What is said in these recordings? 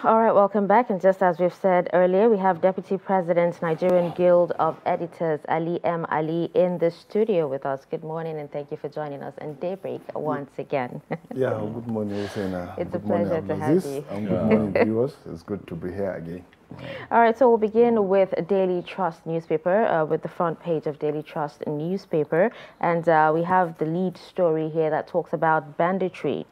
All right, welcome back. And just as we've said earlier, we have Deputy President, Nigerian Guild of Editors, Ali M. Ali, in the studio with us. Good morning, and thank you for joining us in Daybreak once again. Yeah, good morning, Husseina. It's good a pleasure morning, to have you. And good morning, viewers. It's good to be here again. All right, so we'll begin with Daily Trust newspaper, with the front page of Daily Trust newspaper. And we have the lead story here that talks about banditry.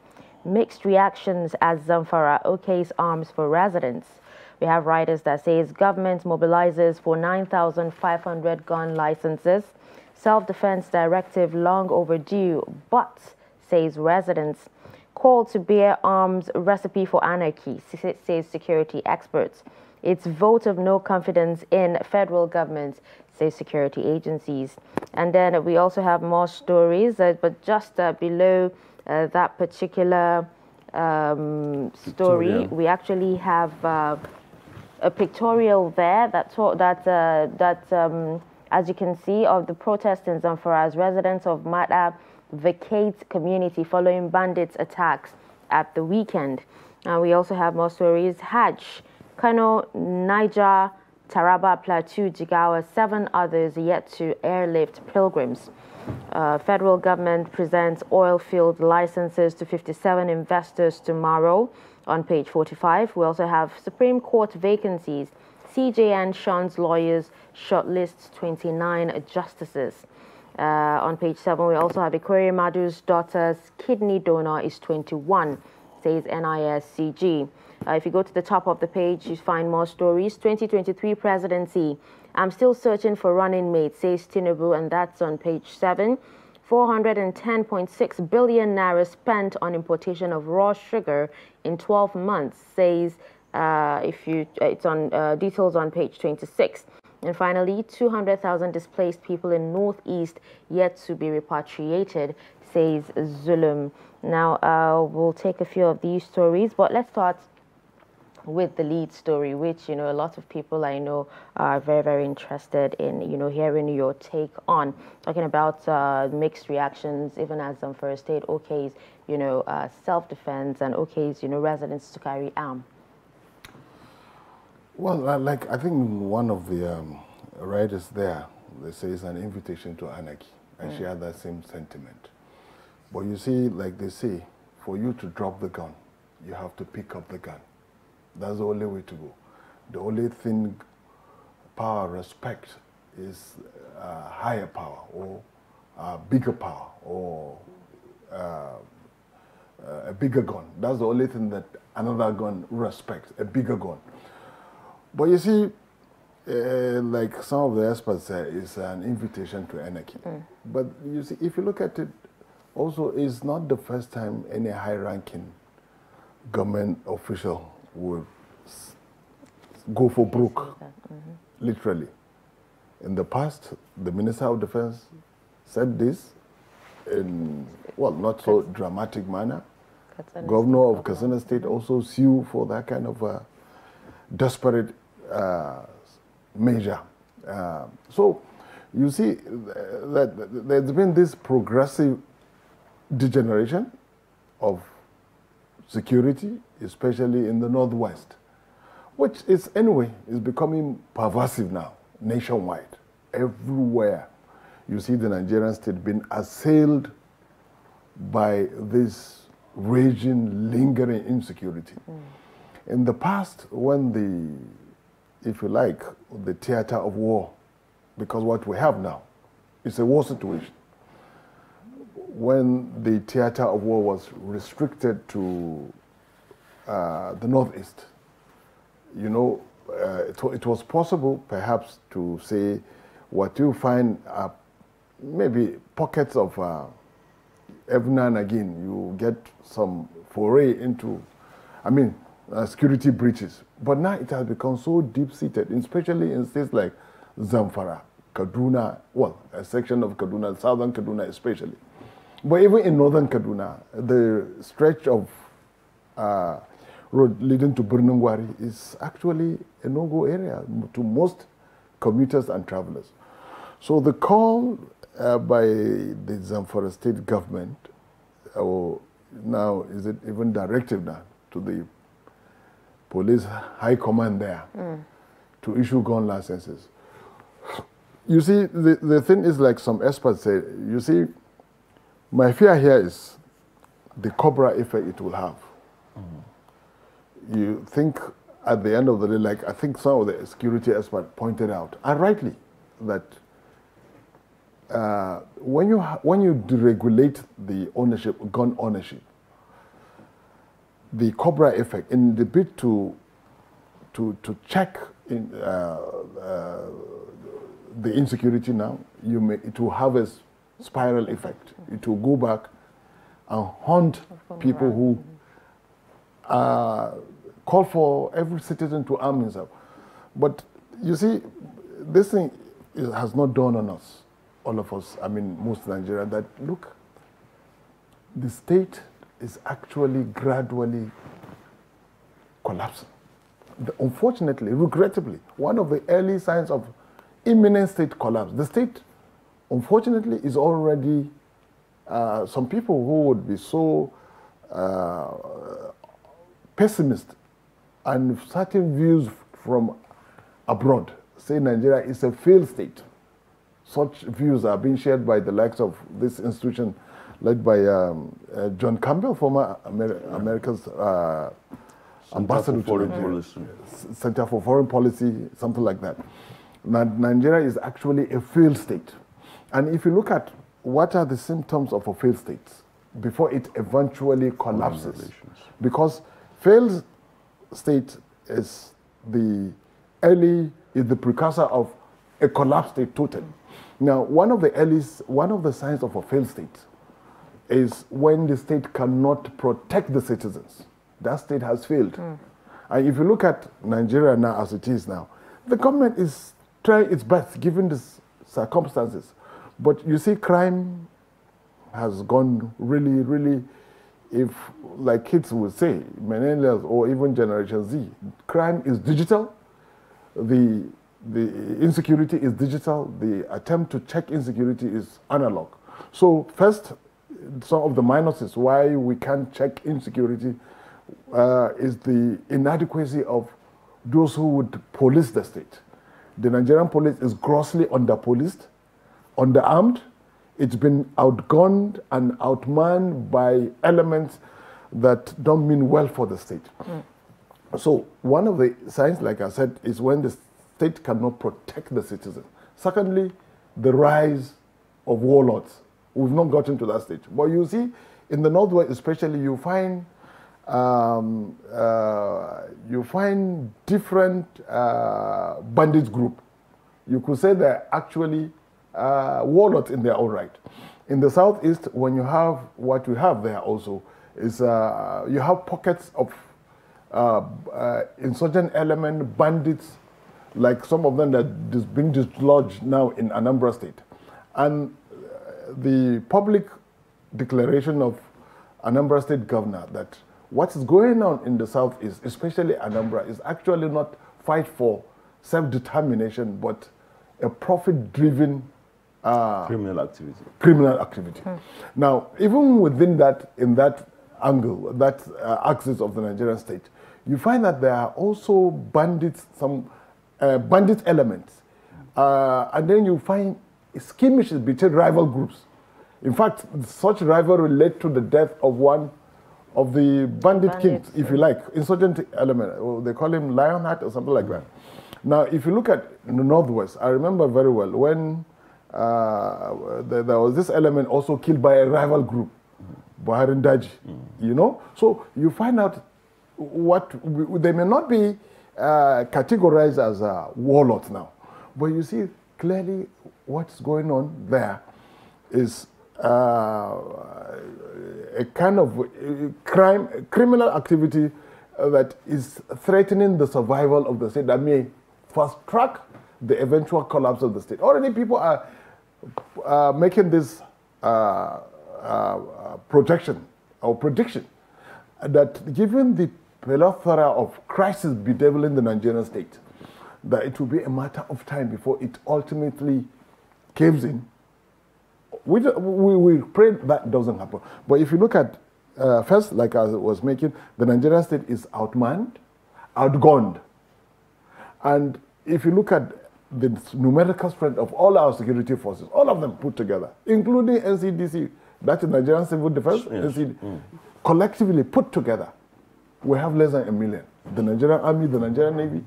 Mixed reactions as Zamfara okays arms for residents. We have writers that says government mobilizes for 9,500 gun licenses. Self-defense directive long overdue, but, says residents. Call to bear arms recipe for anarchy, says security experts. It's vote of no confidence in federal government, say security agencies. And then we also have more stories, but just below that particular story, we actually have a pictorial there that as you can see, of the protest in Zamfara as residents of Mata vacate community following bandits' attacks at the weekend. We also have more stories. Hajj, Kano, Niger, Taraba, Plateau, Jigawa, 7 others yet to airlift pilgrims. Federal government presents oil field licenses to 57 investors tomorrow on page 45. We also have Supreme Court vacancies. CJN shuns lawyers, shortlists 29 justices. On page 7, we also have Ikwerre Madu's daughter's kidney donor is 21, says NISCG. If you go to the top of the page, you find more stories. 2023 presidency. I'm still searching for running mate, says Tinubu, and that's on page 7. 410.6 billion naira spent on importation of raw sugar in 12 months, says it's on details on page 26. And finally, 200,000 displaced people in Northeast yet to be repatriated, says Zulum. Now, we'll take a few of these stories, but let's start with the lead story, which, a lot of people I know are very, very interested in, hearing your take on. Talking about mixed reactions, even as Zamfara State okays, self-defense and okays, residents to carry arms. Well, I think one of the writers there, they say it's an invitation to anarchy. I share that same sentiment. But you see, like they say, for you to drop the gun, you have to pick up the gun. That's the only way to go. The only thing power respect is higher power or bigger power or a bigger gun. That's the only thing that another gun respects, a bigger gun. But you see, like some of the experts say, it's an invitation to anarchy. But you see, if you look at it, also, it's not the first time any high-ranking government official would go for broke, literally. In the past, the Minister of Defense said this in, well, not so dramatic manner. Governor of Katsina State also sued for that kind of desperate measure. So you see that there's been this progressive degeneration of security, especially in the Northwest, which is anyway is becoming pervasive now, nationwide. Everywhere you see the Nigerian state being assailed by this raging, lingering insecurity. In the past, when if you like, the theater of war, because what we have now is a war situation. When the theater of war was restricted to the Northeast, it was possible perhaps to say what you find are maybe pockets of every now and again you get some foray into, security breaches. But now it has become so deep-seated, especially in states like Zamfara, Kaduna, well, a section of Kaduna, southern Kaduna especially. But even in northern Kaduna, the stretch of road leading to Birnin Gwari is actually a no-go area to most commuters and travelers. So the call by the Zamfara state government, or now is it even directive now, to the police high command there to issue gun licenses. You see, the thing is, like some experts say, you see, my fear here is the Cobra effect it will have. You think at the end of the day, like I think some of the security experts pointed out, and rightly, that when you deregulate the ownership, gun ownership, the Cobra effect, in the bid to check in, the insecurity now, it will have a spiral effect. It will go back and haunt people who call for every citizen to arm himself. But you see, this thing has not dawned on us, all of us, I mean most Nigerians, that look, the state is actually gradually collapsing. Unfortunately, regrettably, one of the early signs of imminent state collapse. The state, unfortunately, is already, some people who would be so pessimist and certain views from abroad say Nigeria is a failed state. Such views are being shared by the likes of this institution led by John Campbell, former America's ambassador to Center for Foreign Policy, something like that. Nigeria is actually a failed state. And if you look at what are the symptoms of a failed state before it eventually collapses, because failed state is the precursor of a collapsed state totally. Now, one of the signs of a failed state is when the state cannot protect the citizens. That state has failed. And if you look at Nigeria now as it is now, the government is trying its best given the circumstances. But you see, crime has gone really, really, if like kids would say, millennials or even Generation Z, crime is digital, the insecurity is digital, the attempt to check insecurity is analog. So first, some of the minuses why we can't check insecurity is the inadequacy of those who would police the state. The Nigerian police is grossly under-policed, underarmed. It's been outgunned and outmanned by elements that don't mean well for the state. So one of the signs, like I said, is when the state cannot protect the citizen. Secondly, the rise of warlords. We've not gotten to that stage. But you see, in the Northwest especially, you find different bandit group. You could say they're actually warlords in their own right. In the Southeast, when you have what we have there also, is you have pockets of insurgent element, bandits, like some of them that is being dislodged now in Anambra State. And the public declaration of Anambra State governor that what is going on in the Southeast, especially Anambra, is actually not fight for self-determination, but a profit-driven criminal activity. Now, even within that, in that angle, that axis of the Nigerian state, you find that there are also bandits, some bandit elements, and then you find skirmishes between rival groups. In fact, such rivalry led to the death of one of the bandit kings, if you like, insurgent element. They call him Lionheart or something like that. Now, if you look at the Northwest, I remember very well when there was this element also killed by a rival group, Buhari Daji, you know? So you find out what, they may not be categorized as warlords now, but you see clearly what's going on there is a kind of criminal activity that is threatening the survival of the state, that may fast track the eventual collapse of the state. Already people are making this projection or prediction that given the plethora of crises bedeviling the Nigerian state, that it will be a matter of time before it ultimately caves in. We pray that doesn't happen. But if you look at, first, like I was making, the Nigerian state is outmanned, outgunned. And if you look at the numerical strength of all our security forces, all of them put together, including NCDC, that is Nigerian Civil Defense, NCD, collectively put together, we have less than 1 million. The Nigerian Army, the Nigerian Navy,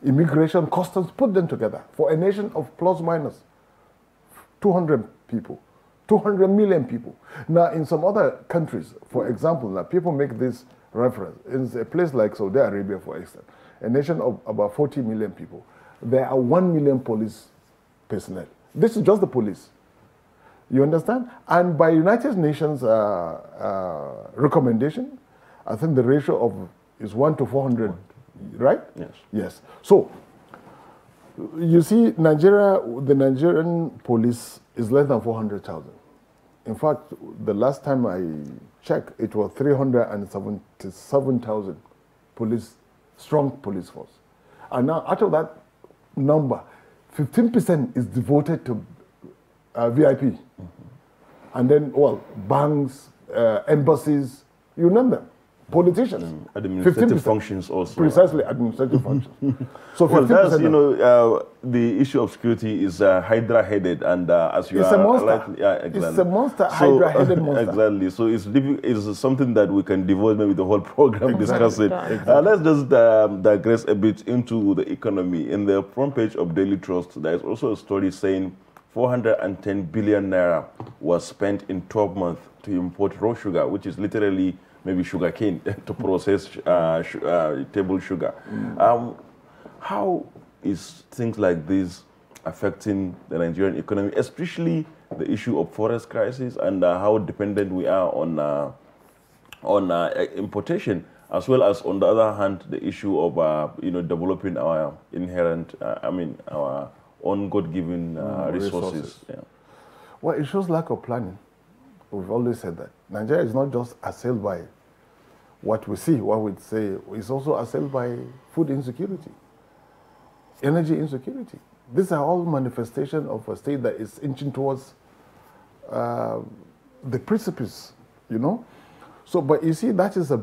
Immigration, Customs, put them together for a nation of plus minus 200 people, 200 million people. Now, in some other countries, for example, now people make this reference. In a place like Saudi Arabia, for instance, a nation of about 40 million people, there are 1 million police personnel. This is just the police. You understand? And by United Nations recommendation, I think the ratio of is 1 to 400, right? Yes. Yes. So, you see, Nigeria, the Nigerian police is less than 400,000. In fact, the last time I checked, it was 377,000 police, strong police force. And now, out of that number, 15% is devoted to VIP. And then, well, banks, embassies, you name them. Politicians. Administrative 15%. Functions also. Precisely, administrative functions. So well, that's, you know, the issue of security is hydra-headed, and as you it's are... a monster. Yeah, exactly. It's a monster, hydra-headed monster. Exactly. So it's something that we can devote maybe the whole program discussing. Exactly. Let's just digress a bit into the economy. In the front page of Daily Trust, there is also a story saying 410 billion naira was spent in 12 months to import raw sugar, which is literally maybe sugar cane to process table sugar. How is things like this affecting the Nigerian economy, especially the issue of forest crisis and how dependent we are on importation, as well as, on the other hand, the issue of developing our inherent, our own God-given resources. Yeah. Well, it shows lack of planning. We've always said that. Nigeria is not just assailed by what we see, what we'd say, it's also assailed by food insecurity, energy insecurity. These are all manifestations of a state that is inching towards the precipice, you know? So, but you see, that is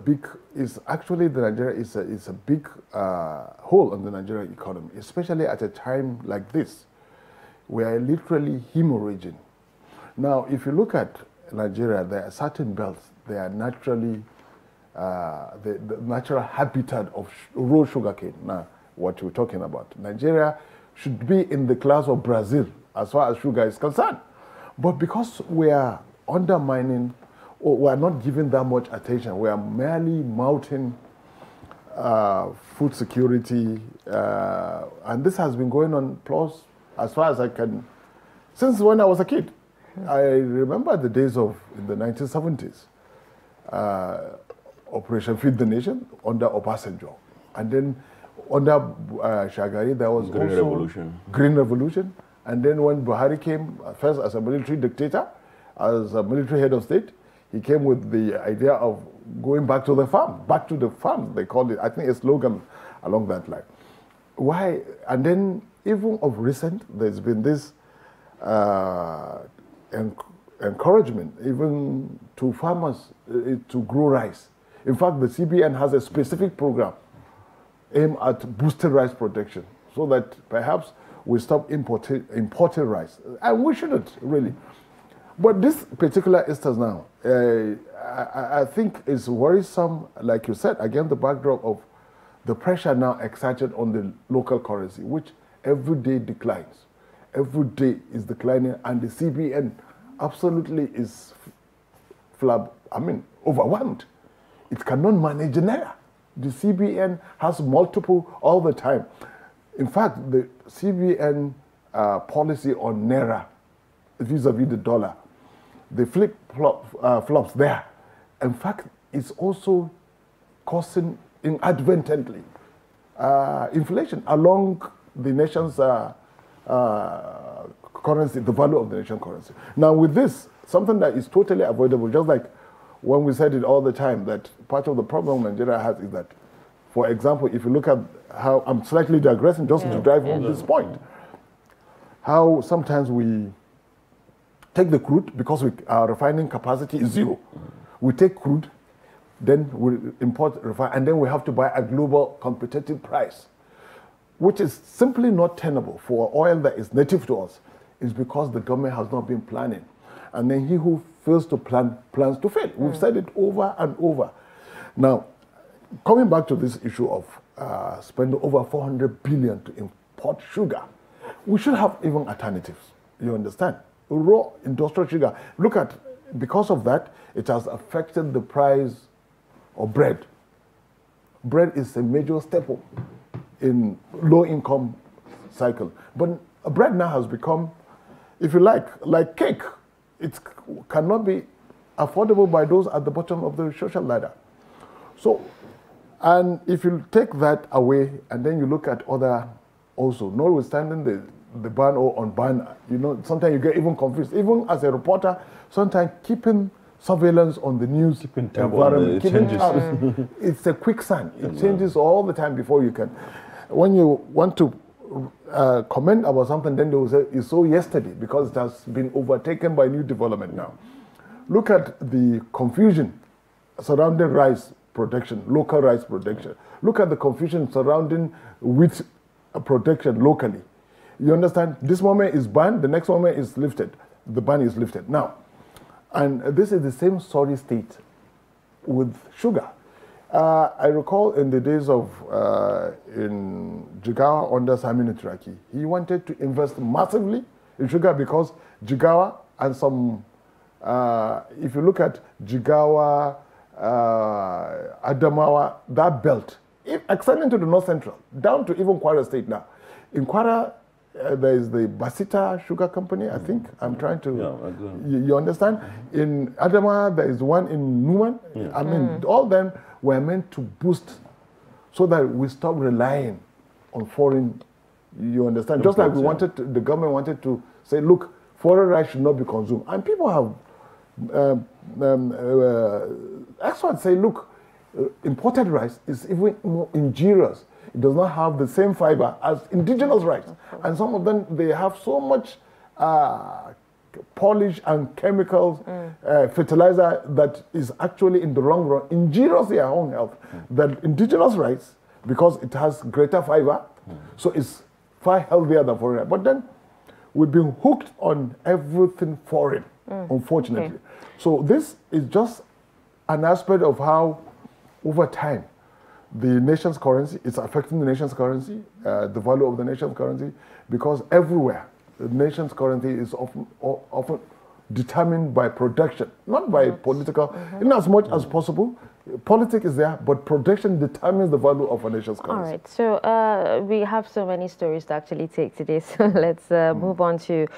actually the Nigeria is a big hole on the Nigerian economy, especially at a time like this. We are literally hemorrhaging. Now, if you look at Nigeria, there are certain belts, they are naturally, the natural habitat of raw sugarcane. Now, what we're talking about. Nigeria should be in the class of Brazil as far as sugar is concerned. But because we are undermining, or we are not giving that much attention, we are merely mounting food security, and this has been going on plus, as far as I can, since when I was a kid. I remember the days of, in the 1970s, Operation Feed the Nation under Obasanjo. And then under Shagari, there was Green also Revolution. Green Revolution. And then when Buhari came, first as a military dictator, as a military head of state, he came with the idea of going back to the farm. Back to the farm, they called it. I think a slogan along that line. Why? And then even of recent, there's been this encouragement even to farmers to grow rice. In fact, the CBN has a specific program aimed at boosting rice production so that perhaps we stop importing rice. And we shouldn't, really. But this particular instance now, I think is worrisome, like you said, against the backdrop of the pressure now exerted on the local currency, which every day declines. Every day is declining, and the CBN absolutely is overwhelmed. It cannot manage naira. The CBN has multiple all the time. In fact, the CBN policy on naira vis-a-vis the dollar, the flip-flops there, in fact, it's also causing inadvertently inflation along the nation's currency, the value of the nation's currency. Now with this, something that is totally avoidable, just like when we said it all the time, that part of the problem Nigeria has is that, for example, if you look at how, I'm slightly digressing just to drive home this point, how sometimes we take the crude, because our refining capacity is zero. We take crude, then we import, refine, and then we have to buy at global competitive price, which is simply not tenable for oil that is native to us. It's because the government has not been planning. And then he who fails to plan plans to fail. We've said it over and over. Now, coming back to this issue of spending over 400 billion to import sugar, we should have even alternatives. You understand? Raw industrial sugar. Look at, because of that, it has affected the price of bread. Bread is a major staple in low-income cycle. But bread now has become, if you like cake. It cannot be affordable by those at the bottom of the social ladder. So, and if you take that away and then you look at other also, notwithstanding the ban or unban, you know, sometimes you get even confused. Even as a reporter, sometimes keeping surveillance on the news, keeping tab on the changes. It's a quicksand. It changes all the time before you can. When you want to comment about something, then they will say it's so yesterday because it has been overtaken by new development now. Look at the confusion surrounding rice production, local rice production. Look at the confusion surrounding wheat production locally. You understand? This moment is banned, the next moment is lifted. The ban is lifted. Now, and this is the same sorry state with sugar. I recall in the days of in Jigawa under Saminu Turaki, he wanted to invest massively in sugar because Jigawa and some, if you look at Jigawa, Adamawa, that belt, extending to the north central, down to even Kwara State now. In Kwara, there is the Basita Sugar Company, I think. I'm trying to, you understand? In Adamawa, there is one in Numan. I mean, all them were meant to boost so that we stop relying on foreign, you understand? Just like we wanted to, the government wanted to say, look, foreign rice should not be consumed. And people have, experts say, look, imported rice is even more injurious. It does not have the same fiber as indigenous rice. And some of them, they have so much polish and chemicals, fertilizer that is actually in the long run injurious to their own health. That indigenous rice, because it has greater fiber, so it's far healthier than foreign rice. But then we've been hooked on everything foreign, unfortunately. Okay. So this is just an aspect of how, over time, the nation's currency is affecting the nation's currency, the value of the nation's currency, because everywhere the nation's currency is often determined by production, not by political. In as much as possible, politics is there, but production determines the value of a nation's currency. All right, so we have so many stories to actually take today, so let's move on to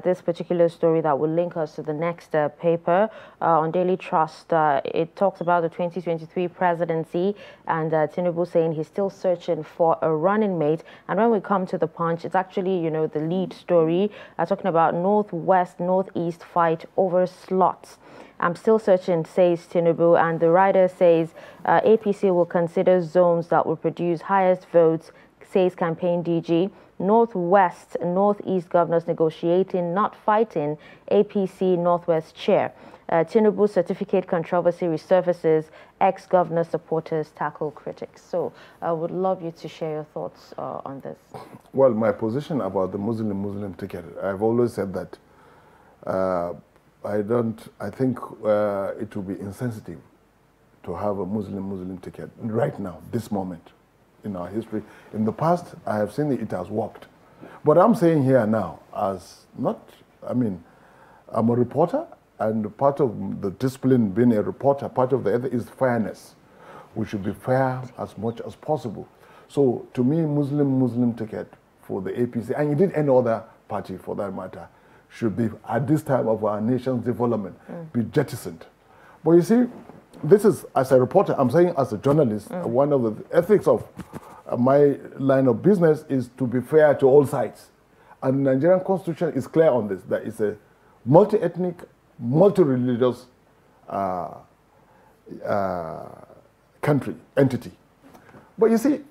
this particular story that will link us to the next paper on Daily Trust. It talks about the 2023 presidency and Tinubu saying he's still searching for a running mate. And when we come to the Punch, it's actually, you know, the lead story talking about Northwest, Northeast fight over slots. I'm still searching, says Tinubu, and the writer says APC will consider zones that will produce highest votes, says campaign DG. Northwest, Northeast governors negotiating, not fighting, APC Northwest chair. Tinubu certificate controversy resurfaces, ex-governor supporters tackle critics. So I would love you to share your thoughts on this. Well, my position about the Muslim ticket, I've always said that I think it will be insensitive to have a Muslim ticket right now, this moment in our history. In the past, I have seen it has worked. But I'm saying here now, as not, I mean, I'm a reporter, and part of the discipline being a reporter, part of the other is fairness. We should be fair as much as possible. So to me, Muslim ticket for the APC, and indeed any other party for that matter, should be, at this time of our nation's development, be jettisoned. But you see, this is, as a reporter, I'm saying as a journalist, one of the ethics of my line of business is to be fair to all sides. And the Nigerian Constitution is clear on this, that it's a multi-ethnic, multi-religious entity. But you see,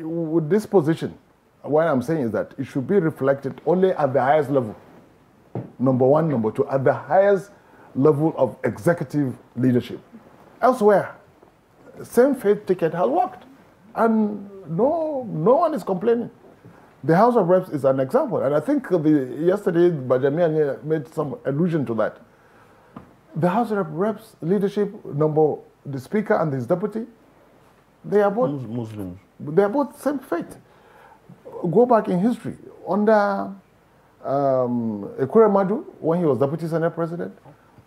with this position, what I'm saying is that it should be reflected only at the highest level. Number one, number two, at the highest level of executive leadership. Elsewhere, same faith ticket has worked. And no one is complaining. The House of Reps is an example. And I think yesterday, Bajamian made some allusion to that. The House of Reps leadership, the Speaker and his deputy, they are both Muslims. They are both same faith. Go back in history. Under Ekure Madu, when he was Deputy Senate President,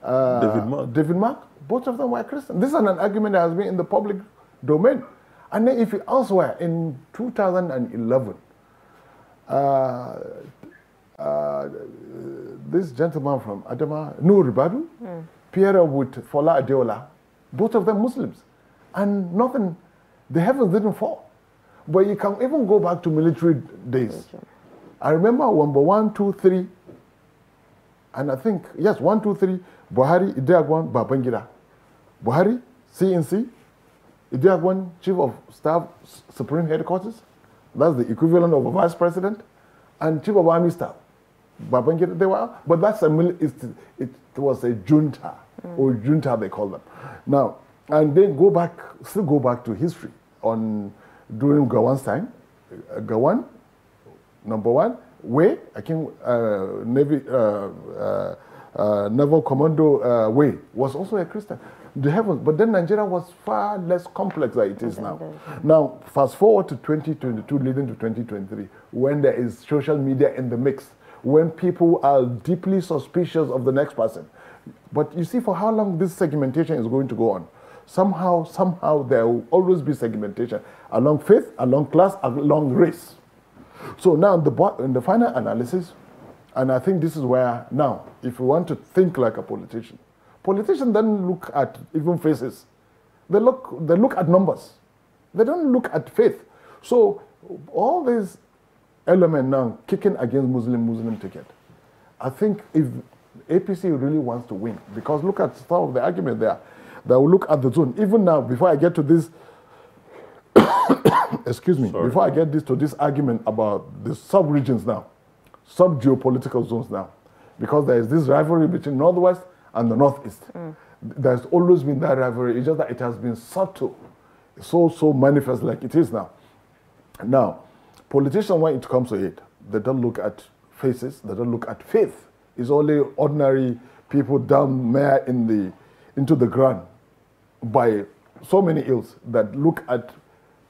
David Mark, both of them were Christian. This is an argument that has been in the public domain. And then if you elsewhere, in 2011, this gentleman from Adama, Nuhu Ribadu, Pierre with Fola Adeola, both of them Muslims. And nothing, the heavens didn't fall. But you can even go back to military days. I remember number 1, 2, 3, and I think, yes, 1, 2, 3, Buhari, Idiagwan, Babangida. Buhari, CNC, Idiagwan, Chief of Staff, Supreme Headquarters. That's the equivalent of a Vice President. And Chief of Army Staff, Babangida, they were, but that's it was a junta, or junta they call them. Now, and then still go back to history during Gawan's time. Gawan, number 1, Way, I think Naval Commando Way was also a Christian. The heavens, but then Nigeria was far less complex than it is now. Now, fast forward to 2022, leading to 2023, when there is social media in the mix, when people are deeply suspicious of the next person. But you see, for how long this segmentation is going to go on? Somehow there will always be segmentation along faith, along class, along race. So now in the final analysis, and I think this is where now, if you want to think like a politician, politicians don't look at even faces. They look at numbers. They don't look at faith. So all these elements now kicking against Muslim ticket. I think if APC really wants to win, because look at some of the argument there, that will look at the zone. Even now, before I get to this, excuse me, Sorry. before I get to this argument about the sub-regions now, sub-geopolitical zones now, because there is this rivalry between Northwest and the Northeast. There's always been that rivalry. It's just that it has been subtle, so manifest like it is now. Now, politicians, when it comes to it, they don't look at faces, they don't look at faith. It's only ordinary people down there into the ground by so many ills that look at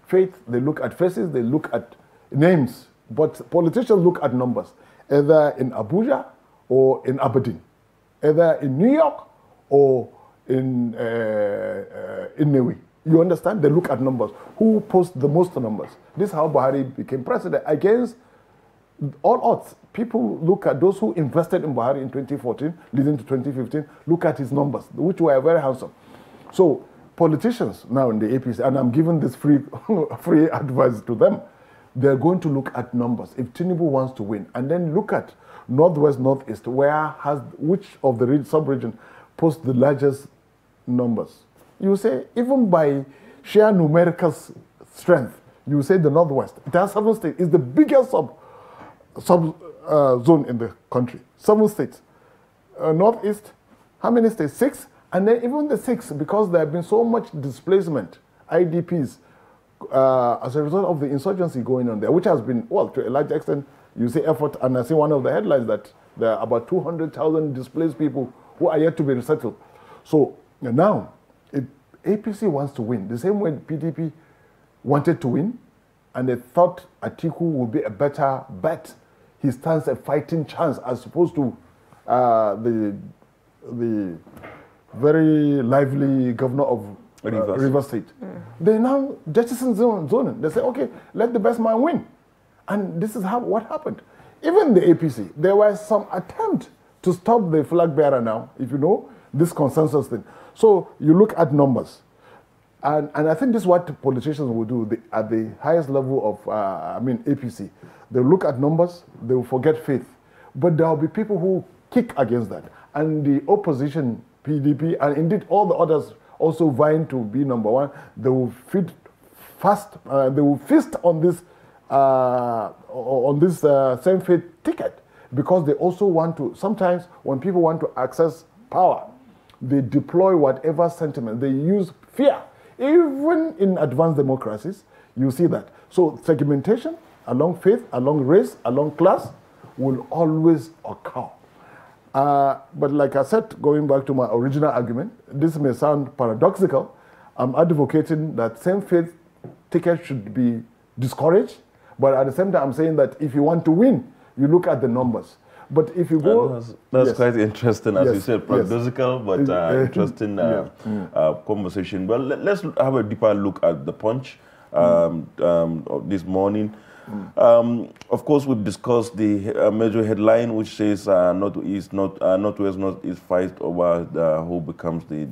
faith, they look at faces, they look at names. But politicians look at numbers, either in Abuja or in Aberdeen, either in New York or in Newi. You understand? They look at numbers. Who posts the most numbers? This is how Buhari became president. Against all odds, people look at those who invested in Buhari in 2014, leading to 2015, look at his numbers, which were very handsome. So politicians now in the APC, and I'm giving this free advice to them, they're going to look at numbers. If Tinubu wants to win, and then look at Northwest, Northeast, which of the sub-region posts the largest numbers. You say, even by sheer numerical strength, you say the Northwest. It has 7 states. It's the biggest zone in the country. 7 states. Northeast, how many states? 6. And then even the 6, because there have been so much displacement, IDPs, as a result of the insurgency going on there, which has been, well, to a large extent, you see effort, and I see one of the headlines that there are about 200,000 displaced people who are yet to be resettled. So now, APC wants to win, the same way PDP wanted to win, and they thought Atiku would be a better bet. He stands a fighting chance as opposed to the very lively governor of Rivers State. They now jettison zoning. They say, okay, let the best man win. And this is what happened. Even the APC, there was some attempt to stop the flag bearer now, if you know, this consensus thing. So you look at numbers. And I think this is what politicians will do at the highest level of, APC. They'll look at numbers, they will forget faith. But there will be people who kick against that. And the opposition, PDP, and indeed all the others also vying to be number one, they will they will feast on this same faith ticket, because they also want to, sometimes when people want to access power, they deploy whatever sentiment. They use fear. Even in advanced democracies, you see that. So segmentation along faith, along race, along class will always occur. But like I said, going back to my original argument, this may sound paradoxical. I'm advocating that same-faith tickets should be discouraged, but at the same time, I'm saying that if you want to win, you look at the numbers. But if you go... That's yes. quite interesting, as yes. you said, paradoxical, yes. but interesting conversation. Well, let's have a deeper look at the Punch of this morning. Of course, we've discussed the major headline, which says Northwest Northeast fight over who becomes the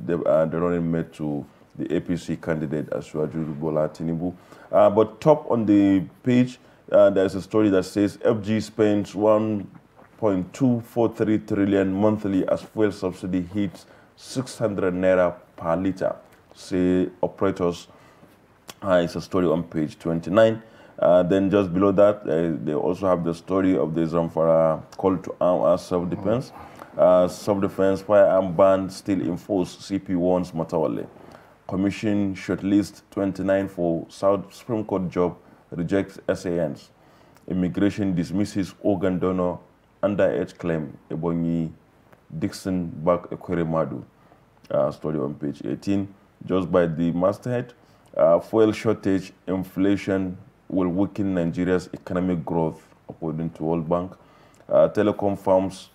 running mate to the APC candidate, Asiwaju Bola Tinubu. But top on the page, there's a story that says FG spends 1.243 trillion monthly as fuel subsidy hits 600 naira per litre, say operators. It's a story on page 29. Then just below that, they also have the story of the Zamfara call to arm as self-defense. Self-defense firearm ban still in force, CP warns Matawale. Commission shortlist 29 for South Supreme Court job, rejects SANs. Immigration dismisses organ donor underage claim, Ebonyi Dixon back Ekweremadu. Story on page 18. Just by the masthead, fuel shortage, inflation will weaken Nigeria's economic growth, according to World Bank. Telecom firms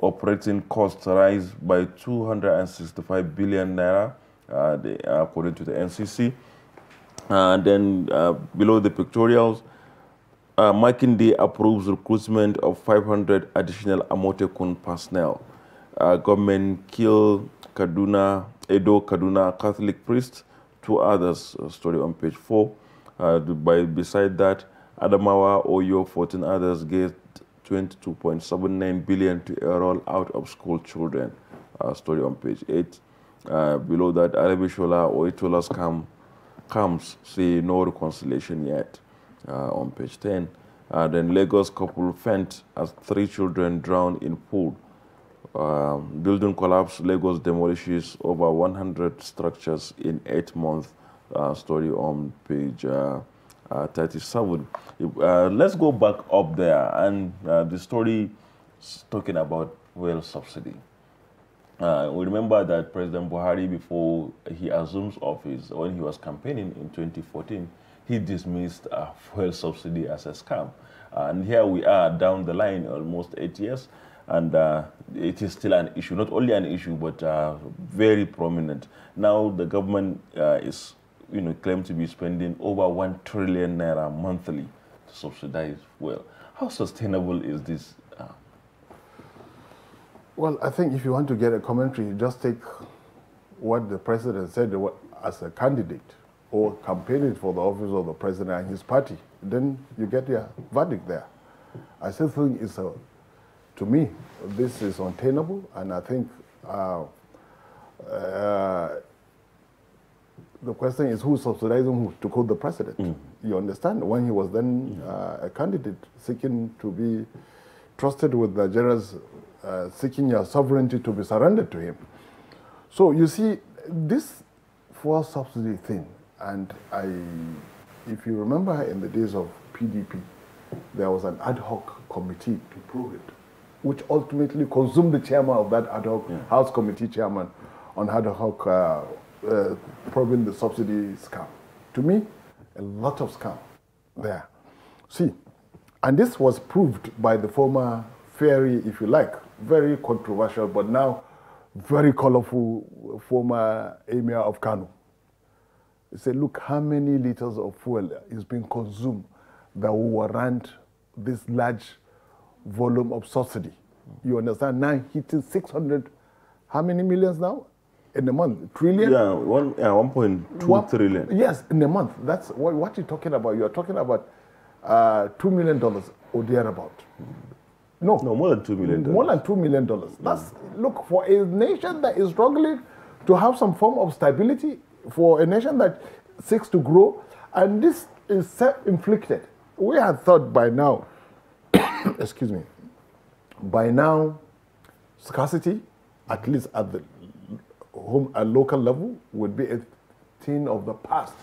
operating costs rise by 265 billion naira, according to the NCC. Then below the pictorials, Makinde approves recruitment of 500 additional Amotekun personnel. Government kill Edo Kaduna Catholic priest, 2 others, story on page 4. Beside that, Adamawa, Oyo, 14 others get 22.79 billion to enroll out-of-school children. Story on page 8. Below that, Arabishola, Oitola's camps say no reconciliation yet. On page 10. Then Lagos couple faint as 3 children drown in pool. Building collapse, Lagos demolishes over 100 structures in 8 months. Story on page 37. Let's go back up there, and the story is talking about fuel subsidy. We remember that President Buhari, before he assumes office, when he was campaigning in 2014, he dismissed fuel subsidy as a scam. And here we are down the line, almost 8 years, and it is still an issue, not only an issue, but very prominent. Now the government is claimed to be spending over 1 trillion naira monthly to subsidize fuel. How sustainable is this? Well, I think if you want to get a commentary, just take what the president said as a candidate or campaigning for the office of the president and his party. Then you get your verdict there. I still think to me, this is untenable, and I think the question is who's subsidizing who, to quote the president. You understand? When he was then a candidate seeking to be trusted with Nigeria's seeking your sovereignty to be surrendered to him. So you see, this fuel subsidy thing, and if you remember in the days of PDP, there was an ad hoc committee to prove it, which ultimately consumed the chairman of that ad hoc House committee chairman on ad hoc proving the subsidy scam. To me, a lot of scam there. See, and this was proved by the former fairy, if you like, very controversial, but now very colorful former emir of Kano. He said, look how many liters of fuel is being consumed that will warrant this large volume of subsidy. You understand? Now hitting 600, how many millions now? In a month? Trillion? Yeah, 1.2 trillion. Yes, in a month. That's what you're talking about. You're talking about $2 million or thereabout. No, more than $2 million. More than $2 million. That's, look, for a nation that is struggling to have some form of stability, for a nation that seeks to grow, and this is self-inflicted. We had thought by now, excuse me, by now, scarcity, at least at the home at local level would be a thing of the past,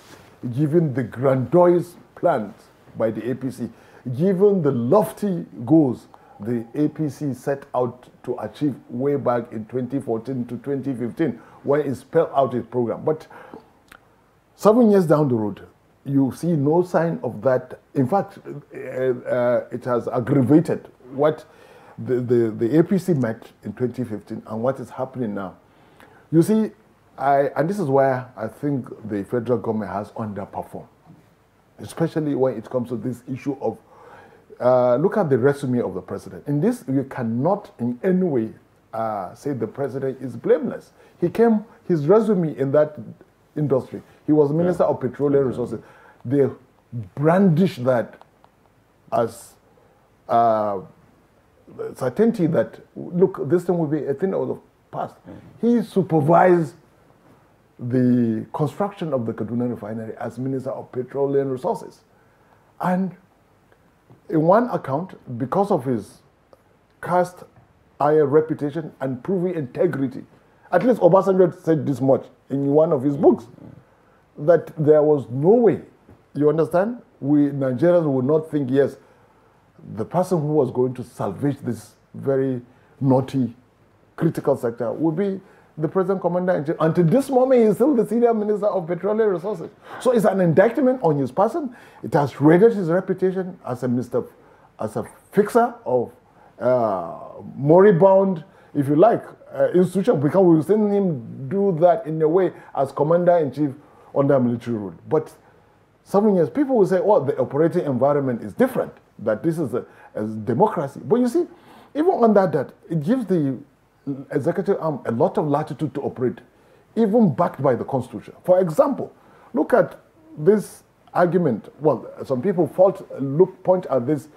given the grandiose plans by the APC, given the lofty goals the APC set out to achieve way back in 2014 to 2015 when it spelled out its program. But 7 years down the road, you see no sign of that. In fact, it has aggravated what the APC met in 2015 and what is happening now. You see, and this is where I think the federal government has underperformed, especially when it comes to this issue of, look at the resume of the president. In this, you cannot in any way say the president is blameless. His resume in that industry, he was Minister of Petroleum Resources. They brandish that as certainty that, look, this thing will be a thing of the past. He supervised the construction of the Kaduna refinery as Minister of Petroleum Resources. And in one account, because of his cast iron reputation and proven integrity, at least Obasanjo said this much in one of his books, that there was no way, you understand, we Nigerians would not think, yes, the person who was going to salvage this very naughty, critical sector would be the present commander-in-chief. Until this moment, he's still the senior minister of petroleum resources. So it's an indictment on his person. It has raided his reputation as a fixer of moribund, if you like, institution, because we've seen him do that in a way as commander-in-chief under military rule. But 7 years, people will say, oh, the operating environment is different, that this is a democracy. But you see, even on that, it gives the executive arm a lot of latitude to operate, even backed by the Constitution. For example, look at this argument. Well, some people point at this,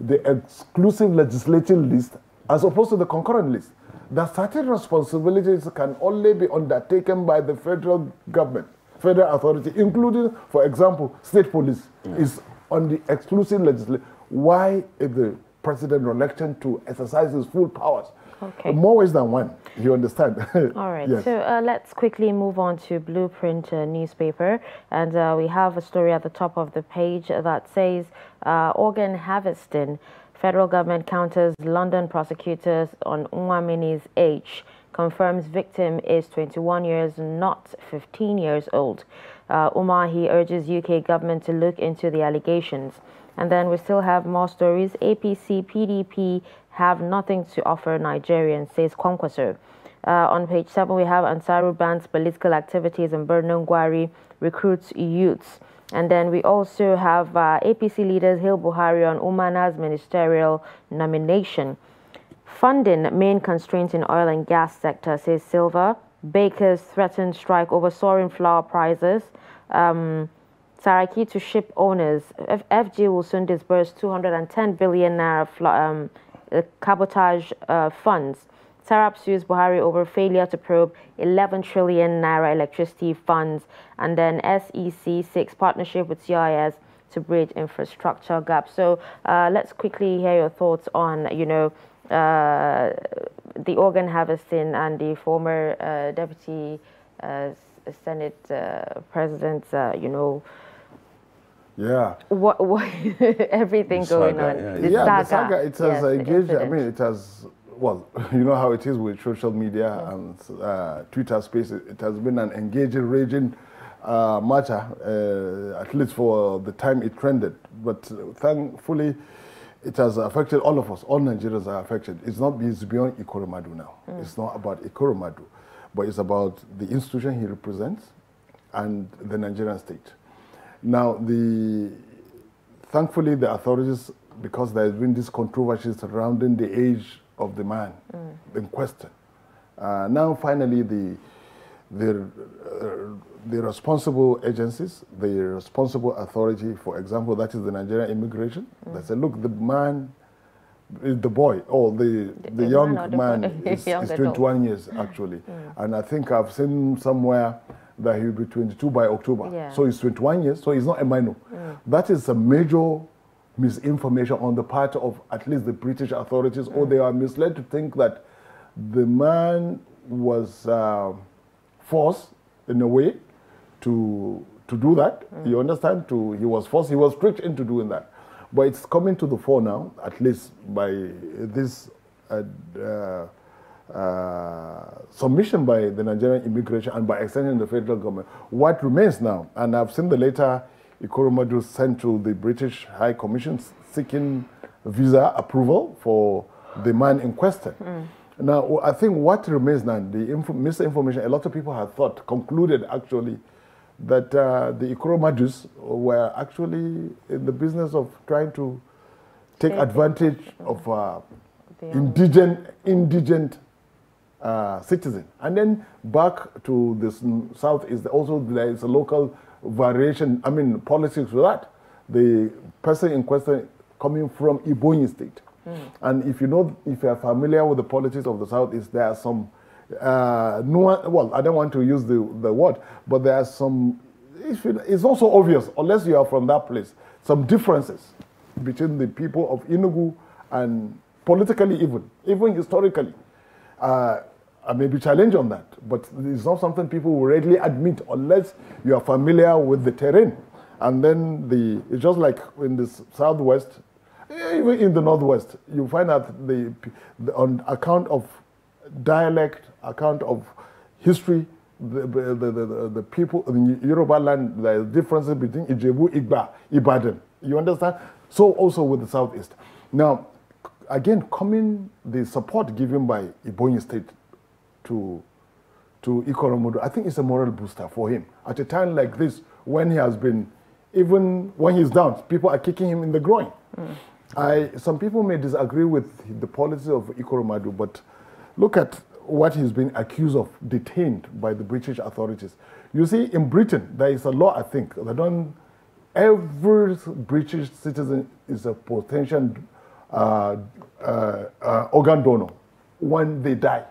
the exclusive legislative list as opposed to the concurrent list. That certain responsibilities can only be undertaken by the federal government, federal authority, including, for example, state police is on the exclusive legislative. Why is the president reluctant to exercise his full powers? Okay. More ways than one, you understand? All right, yes. So let's quickly move on to Blueprint newspaper. And we have a story at the top of the page that says, organ harvesting. Federal government counters London prosecutors on Nwamini's age. Confirms victim is 21 years, not 15 years old. Umahi urges UK government to look into the allegations. And then we still have more stories. APC, PDP have nothing to offer Nigerians, says Kwankwaso. On page 7, we have Ansaru bans political activities in Borno Gwari, recruits youths. And then we also have APC leaders hail Buhari on Umana's ministerial nomination. Funding main constraint in oil and gas sector, says Silva. Bakers threaten strike over soaring flour prices. Saraki to ship owners. FG will soon disburse 210 billion naira cabotage funds. Sarab sues Buhari over failure to probe 11 trillion naira electricity funds. And then SEC seeks partnership with CIS to bridge infrastructure gap. So let's quickly hear your thoughts on, the organ harvesting and the former deputy Senate president, Yeah. What everything The going saga, on. yeah. The saga, it has Yes, the engaged, I incident. mean, it has, well, you know how it is with social media and Twitter space. It has been an engaging, raging matter, at least for the time it trended. But thankfully, it has affected all of us. All Nigerians are affected. It's beyond Ikoromadu now. It's not about Ikoromadu, but it's about the institution he represents and the Nigerian state. Now, thankfully, the authorities, because there has been this controversy surrounding the age of the man in question. Now, finally, the responsible agencies, the responsible authority, for example, that is the Nigerian immigration, they said, look, the man, the boy, or the young man is 21 years, actually. And I think I've seen somewhere that he'll be 22 by October. Yeah. So he's 21 years, so he's not a minor. That is a major misinformation on the part of at least the British authorities, or they are misled to think that the man was forced in a way to do that. You understand? He was forced, he was tricked into doing that. But it's coming to the fore now, at least by this submission by the Nigerian immigration and by extension the federal government. What remains now, and I've seen the letter Ikoromadu sent to the British High Commission seeking visa approval for the man in question. Now, I think what remains now, the misinformation, a lot of people have thought, concluded actually, that the Ikoromadus were actually in the business of trying to take advantage of indigent citizen. And then back to the south is also there is a local variation, I mean politics with that. The person in question coming from Ebonyi State. And if you know, if you are familiar with the politics of the south, is there are some well, I don't want to use the word, but there are some, it's also obvious, unless you are from that place, some differences between the people of Enugu and politically even historically. I may be challenged on that, but it's not something people will readily admit unless you are familiar with the terrain. And then it's just like in the southwest, even in the northwest, you find out on account of dialect, account of history, the people in Yoruba land, the differences between Ijebu, Igba, Ibadan. You understand? So also with the southeast. Now, again, the support given by Ebonyi State to Ikoromodu, I think it's a moral booster for him. At a time like this, when he has been, even when he's down, people are kicking him in the groin. Some people may disagree with the policy of Ikoromodu, but look at what he's been accused of, detained by the British authorities. You see, in Britain, there is a law, I think, that every British citizen is a potential organ donor when they die.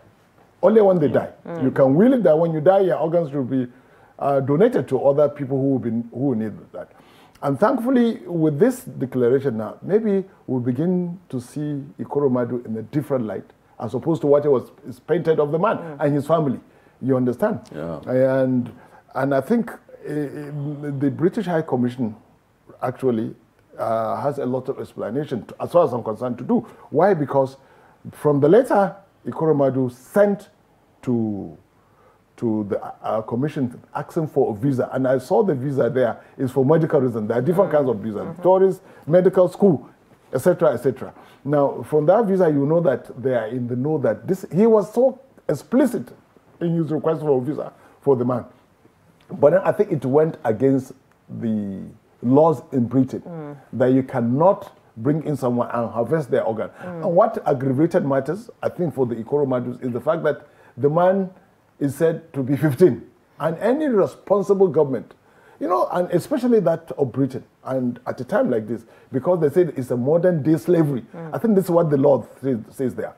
Only when they die. You can will it that when you die, your organs will be donated to other people who need that. And thankfully, with this declaration now, maybe we'll begin to see Ikoromadu in a different light, as opposed to what is painted of the man and his family. You understand? Yeah. And I think the British High Commission actually has a lot of explanation, as far as I'm concerned, to do. Why? Because from the letter Ikoromadu sent to the commission asking for a visa, and I saw the visa there is for medical reasons. There are different kinds of visas, tourist, medical, school, etc., etc. Now, from that visa, you know that they are in the know that he was so explicit in his request for a visa for the man. But then I think it went against the laws in Britain that you cannot bring in someone and harvest their organ. And what aggravated matters, I think, for the Ikoromadus is the fact that the man is said to be 15. And any responsible government, you know, and especially that of Britain, and at a time like this, because they said it's a modern day slavery, I think this is what the law says there.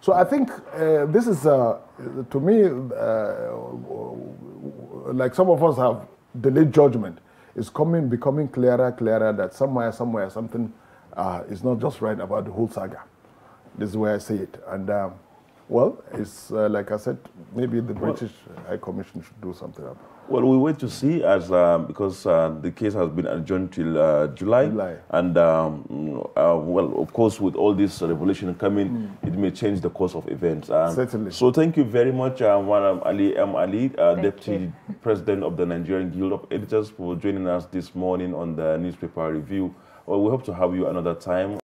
So I think this is, to me, like some of us have delayed judgment, is becoming clearer that somewhere, something is not just right about the whole saga. This is where I see it. And well, it's like I said, maybe the British High Commission should do something about it. Well, we wait to see as because the case has been adjourned till July. And well, of course, with all this revolution coming, it may change the course of events. Certainly. So thank you very much, Madam Ali M. Ali, Deputy President of the Nigerian Guild of Editors, for joining us this morning on the newspaper review. Well, we hope to have you another time.